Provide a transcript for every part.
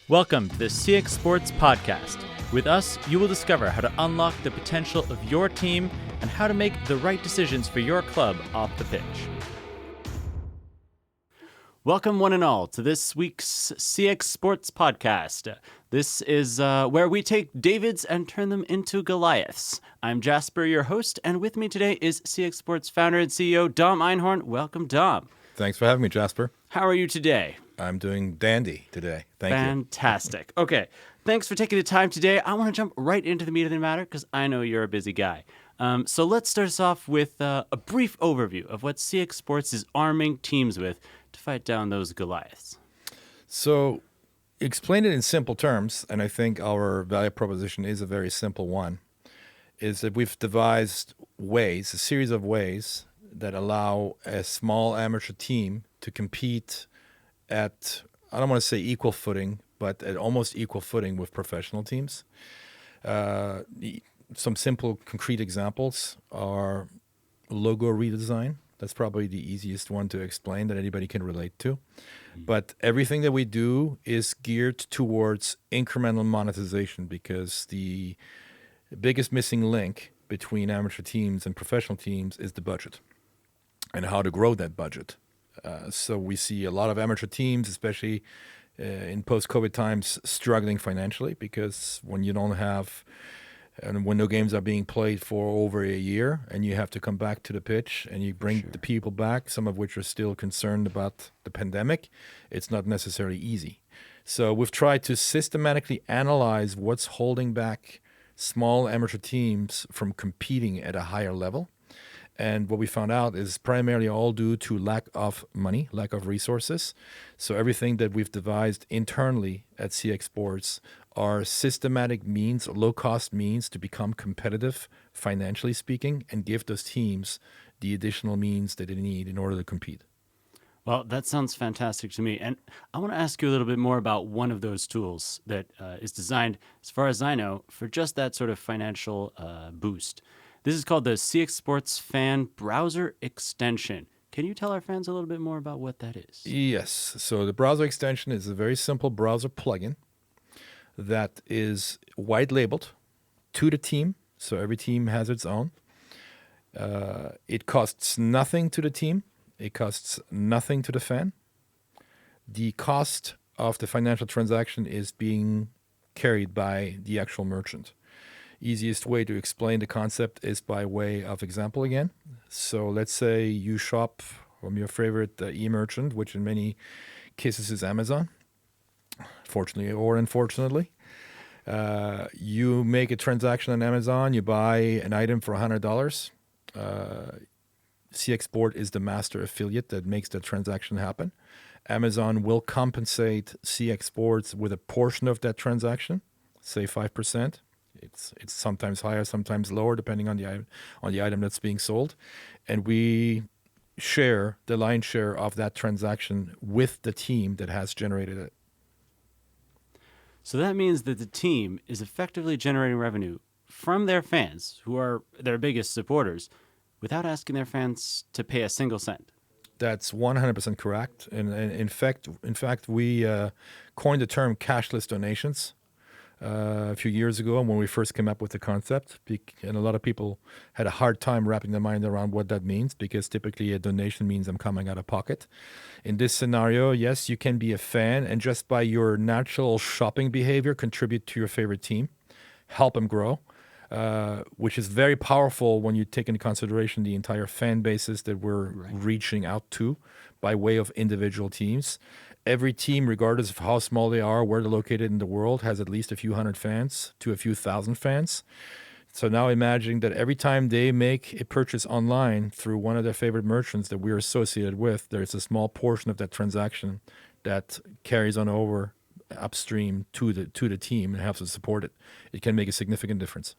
Welcome to the CXSports podcast. With us, you will discover how to unlock the potential of your team and how to make the right decisions for your club off the pitch. Welcome, one and all, to this week's CXSports podcast. This is where we take Davids and turn them into Goliaths. I'm Jasper, your host, and with me today is CXSports founder and CEO Dom Einhorn. Welcome, Dom. Thanks for having me, Jasper. How are you today? I'm doing dandy today. Thank you. Fantastic. Okay, thanks for taking the time today. I want to jump right into the meat of the matter because I know you're a busy guy. So let's start us off with a brief overview of what CXSports is arming teams with to fight down those Goliaths. So explain it in simple terms, and I think our value proposition is a very simple one, is that we've devised ways, a series of ways that allow a small amateur team to compete at, I don't want to say equal footing, but at almost equal footing with professional teams. Some simple, concrete examples are logo redesign. That's probably the easiest one to explain that anybody can relate to. But everything that we do is geared towards incremental monetization because the biggest missing link between amateur teams and professional teams is the budget and how to grow that budget. So we see a lot of amateur teams, especially in post-COVID times, struggling financially because when you don't have, and when no games are being played for over a year and you have to come back to the pitch and you bring the people back, some of which are still concerned about the pandemic, it's not necessarily easy. So we've tried to systematically analyze what's holding back small amateur teams from competing at a higher level. And what we found out is primarily all due to lack of money, lack of resources. So everything that we've devised internally at CXSports are systematic means, low-cost means to become competitive, financially speaking, and give those teams the additional means that they need in order to compete. Well, that sounds fantastic to me. And I want to ask you a little bit more about one of those tools that is designed, as far as I know, for just that sort of financial boost. This is called the CXSports Fan Browser Extension. Can you tell our fans a little bit more about what that is? Yes. So the browser extension is a very simple browser plugin that is white labeled to the team. So every team has its own. It costs nothing to the team. It costs nothing to the fan. The cost of the financial transaction is being carried by the actual merchant. Easiest way to explain the concept is by way of example again. So let's say you shop from your favorite e-merchant, which in many cases is Amazon, fortunately or unfortunately. You make a transaction on Amazon, you buy an item for $100. CXSport is the master affiliate that makes the transaction happen. Amazon will compensate CXSports with a portion of that transaction, say 5%. It's sometimes higher, sometimes lower, depending on the item that's being sold. And we share the lion's share of that transaction with the team that has generated it. So that means that the team is effectively generating revenue from their fans, who are their biggest supporters, without asking their fans to pay a single cent. That's 100% correct. And in fact, we coined the term cashless donations a few years ago when we first came up with the concept, and a lot of people had a hard time wrapping their mind around what that means because typically a donation means I'm coming out of pocket. In this scenario, yes, you can be a fan and just by your natural shopping behavior contribute to your favorite team, help them grow, which is very powerful when you take into consideration the entire fan bases that we're reaching out to by way of individual teams. Every team, regardless of how small they are, where they're located in the world, has at least a few hundred fans to a few thousand fans. So now imagine that every time they make a purchase online through one of their favorite merchants that we're associated with, there's a small portion of that transaction that carries on over upstream to the team and helps to support it. It can make a significant difference.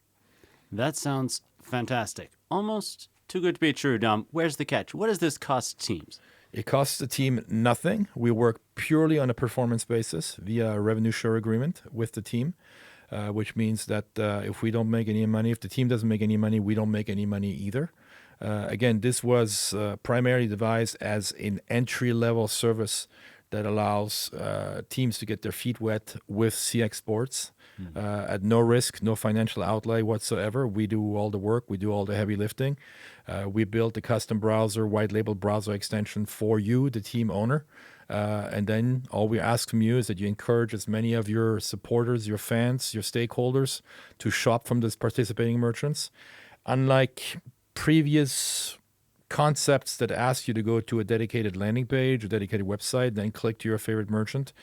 That sounds fantastic. Almost too good to be true, Dom. Where's the catch? What does this cost teams? It costs the team nothing. We work purely on a performance basis via a revenue share agreement with the team, which means that if we don't make any money, if the team doesn't make any money, we don't make any money either. Again, this was primarily devised as an entry-level service that allows teams to get their feet wet with CXSports at no risk, no financial outlay whatsoever. We do all the work, we do all the heavy lifting. We built a custom browser, white label browser extension for you, the team owner. And then all we ask from you is that you encourage as many of your supporters, your fans, your stakeholders to shop from these participating merchants. Unlike previous concepts that ask you to go to a dedicated landing page, a dedicated website, then click to your favorite merchant,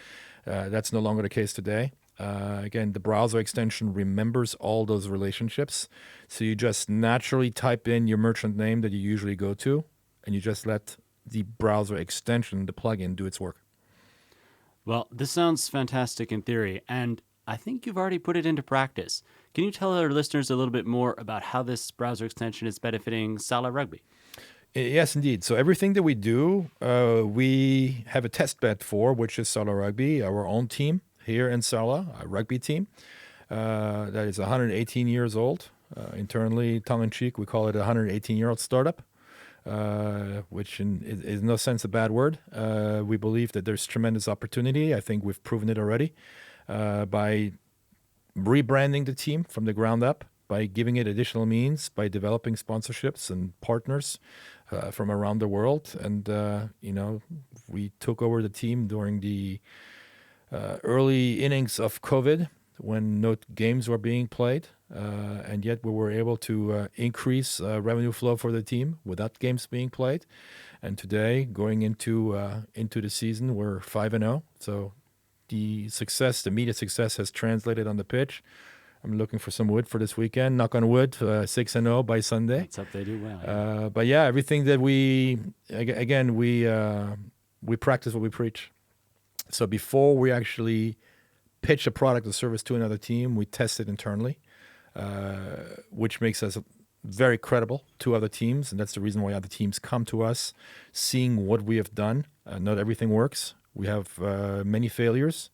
that's no longer the case today. Again, the browser extension remembers all those relationships. So you just naturally type in your merchant name that you usually go to, and you just let the browser extension, the plugin, do its work. Well, this sounds fantastic in theory, and I think you've already put it into practice. Can you tell our listeners a little bit more about how this browser extension is benefiting Sala Rugby? Yes, indeed. So everything that we do, we have a test bed for, which is Sala Rugby, our own team here in Sala, a rugby team that is 118 years old. Internally, tongue-in-cheek, we call it a 118-year-old startup. Which is in no sense a bad word. We believe that there's tremendous opportunity. I think we've proven it already by rebranding the team from the ground up, by giving it additional means, by developing sponsorships and partners from around the world. And, we took over the team during the early innings of COVID when no games were being played. And yet we were able to increase revenue flow for the team without games being played. And today, going into the season, we're 5-0. So the immediate success has translated on the pitch. I'm looking for some wood for this weekend. Knock on wood, 6-0 by Sunday. Let's hope they do well. But yeah, everything that we practice what we preach. So before we actually pitch a product or service to another team, we test it internally. Which makes us very credible to other teams. And that's the reason why other teams come to us, seeing what we have done. Not everything works. We have many failures,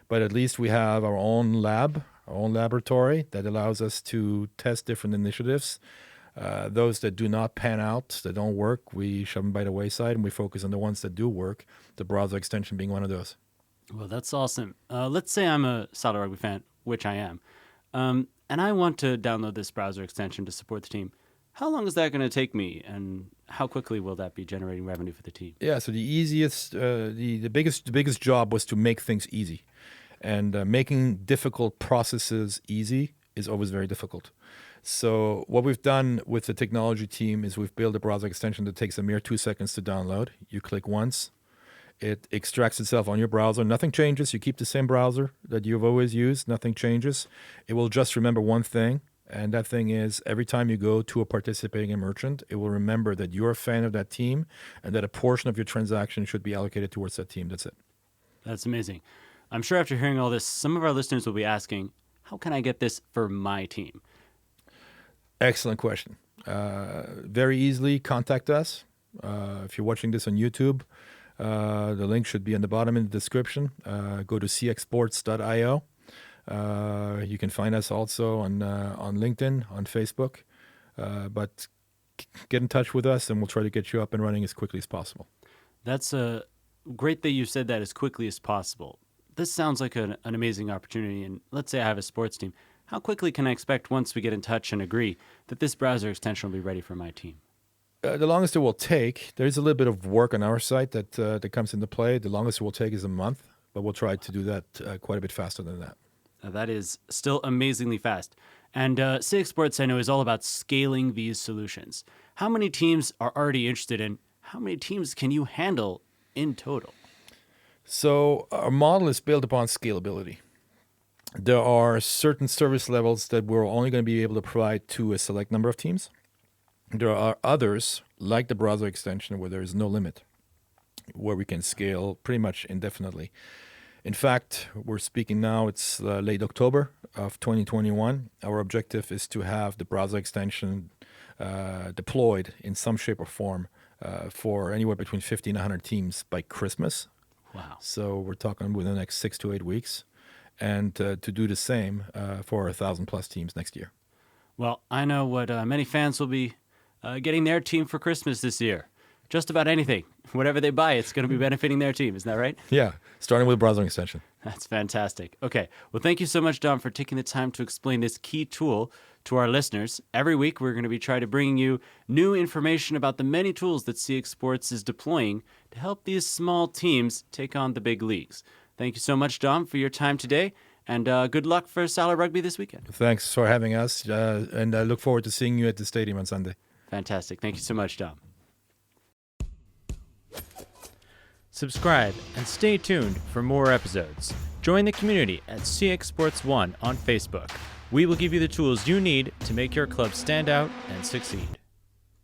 but at least we have our own lab, our own laboratory that allows us to test different initiatives. Those that do not pan out, that don't work, we shove them by the wayside and we focus on the ones that do work, the browser extension being one of those. Well, that's awesome. Let's say I'm a Sala Rugby fan, which I am. And I want to download this browser extension to support the team. How long is that going to take me, and how quickly will that be generating revenue for the team? Yeah, so the easiest, the biggest job was to make things easy, and making difficult processes easy is always very difficult. So what we've done with the technology team is we've built a browser extension that takes a mere 2 seconds to download. You click once. It extracts itself on your browser. Nothing changes. You keep the same browser that you've always used. Nothing changes. It will just remember one thing, and that thing is every time you go to a participating merchant, it will remember that you're a fan of that team and that a portion of your transaction should be allocated towards that team. That's it. That's amazing. I'm sure after hearing all this, some of our listeners will be asking, how can I get this for my team? Excellent question. Very easily contact us. If you're watching this on YouTube, the link should be on the bottom in the description. Go to CXSports.io. You can find us also on LinkedIn, on Facebook. But get in touch with us, and we'll try to get you up and running as quickly as possible. That's great that you said that as quickly as possible. This sounds like an amazing opportunity. And let's say I have a sports team. How quickly can I expect once we get in touch and agree that this browser extension will be ready for my team? The longest it will take, there's a little bit of work on our site that comes into play. The longest it will take is a month, but we'll try to do that quite a bit faster than that. That is still amazingly fast. And CXSports, I know, is all about scaling these solutions. How many teams are already interested in? How many teams can you handle in total? So our model is built upon scalability. There are certain service levels that we're only going to be able to provide to a select number of teams. There are others, like the browser extension, where there is no limit, where we can scale pretty much indefinitely. In fact, we're speaking now, it's late October of 2021. Our objective is to have the browser extension deployed in some shape or form for anywhere between 50 and 100 teams by Christmas. Wow. So we're talking within the next 6 to 8 weeks. And to do the same for 1,000 plus teams next year. Well, I know what many fans will be getting their team for Christmas this year. just about anything. Whatever they buy, it's going to be benefiting their team. Isn't that right? Yeah, starting with browser extension. That's fantastic. Okay. Well, thank you so much, Dom, for taking the time to explain this key tool to our listeners. Every week, we're going to be trying to bring you new information about the many tools that CXSports is deploying to help these small teams take on the big leagues. Thank you so much, Dom, for your time today, and good luck for Salah Rugby this weekend. Thanks for having us, and I look forward to seeing you at the stadium on Sunday. Fantastic. Thank you so much, Dom. Subscribe and stay tuned for more episodes. Join the community at CXSports1 on Facebook. We will give you the tools you need to make your club stand out and succeed.